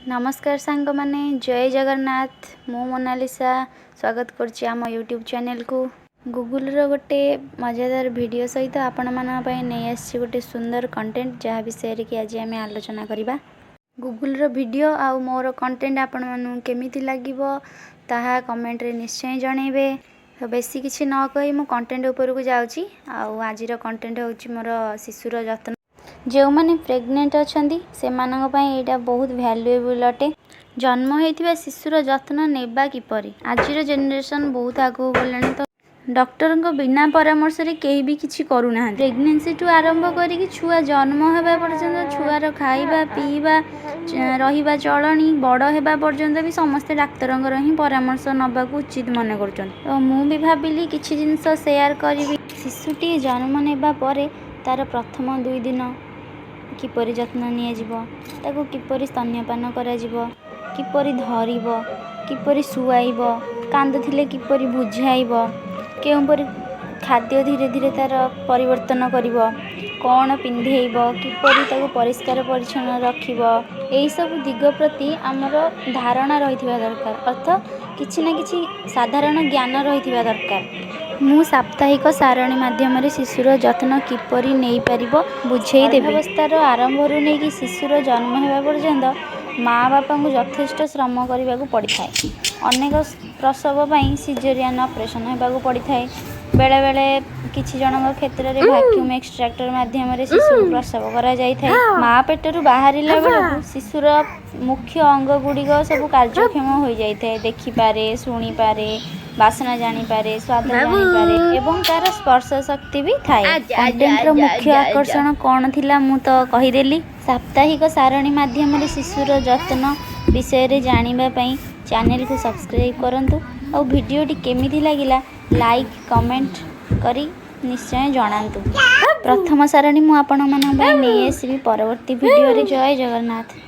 नमस्कार सांग माने जय जगन्नाथ मु मोनालिसा स्वागत करछि आम यूट्यूब चैनल को। गूगल रो गोटे मजेदार वीडियो सहित आपण मानन पई नै आछि गोटे सुंदर कंटेंट जहाँ विषय कि आज आम आलोचना करिबा। गूगल रो वीडियो आ मोर कंटेंट आपण मानु केमिति लागिबो ताहा कमेंट रे निश्चय जणैबे। तो बेसी किछि न कहि मु कंटेंट ऊपर को जाउछि। आ आज रो कंटेंट होछि मोर शिशुर जत्न। जो मैंने प्रेग्नेंट अच्छा से यहाँ बहुत भैल्युएबल अटे। जन्म होता शिशुर जत्न नेबा किपरि आज जेनेरेशन बहुत आगू गलानी। तो डॉक्टर को बिना परामर्श रे कहीं भी किसी करूना। प्रेगनेंसी ठू आरंभ करी छुआ जन्म होगा पर्यंत छुआर खाइबा पीवा रहिबा चलनी बड़ होगा पर्यंत भी समस्ते डाक्तर ही परामर्श नवा उचित मन कर। तो मुझे भाविली किसी जिनस शेयर करी। शिशुटी जन्म नेबा परे तार प्रथम 2 दिन किपरि जत्न नियाजिबो किपरि स्तन्यपान कराजिबो किपरि धरिबो किपरि सुआइबो कांदुथिले किपरि बुझाइबो केउपरि खाद्य धीरे धीरे तार परिवर्तन करिबो कौन पिंधेइबो किपरि ताको परिष्कार परिच्छन्न रखिबो एई सब दिग प्रति आमर धारणा रहिथिबा दरकार। अर्थ किछि ना किछि साधारण ज्ञान रहिथिबा दरकार। मु साप्ताहिक सारणी माध्यम शिशुर जत्न किपरि नहीं पारिबो बुझेई देबी। अवस्थार आरंभ रु नहीं कि शिशुर जन्म होगा पर्यंत माँ बापा को यथेष्ट श्रम करने को पड़ी था। अनेक प्रसव पर सिजेरियन ऑपरेशन होगा पड़ी था। बेले बेले किछि जनक क्षेत्र में वैक्यूम एक्सट्रैक्टर माध्यम शिशु प्रसव करा जाय था। माँ पेटरू बाहरिला बेलू शिशुर मुख्य अंग गुड़िक सब कार्यक्षम हो जाए। देखिपारे शुणी पारे बासना जानी पारे स्वाद जानी पारे एवं तार स्पर्श शक्ति भी थाए। कंटेंट रो मुख्य आकर्षण कौन थिला मु तो कहिदेली। साप्ताहिक सारणी माध्यम शिशुर जत्न विषय रे जानिबा पई चैनल को सब्सक्राइब करंतु और वीडियोटी केमिति लागिला लाइक कमेंट करी निश्चय जणांतु। प्रथम सारणी मु आपण मन पई नै आसीबी परवर्ती वीडियो रे। जय जगन्नाथ।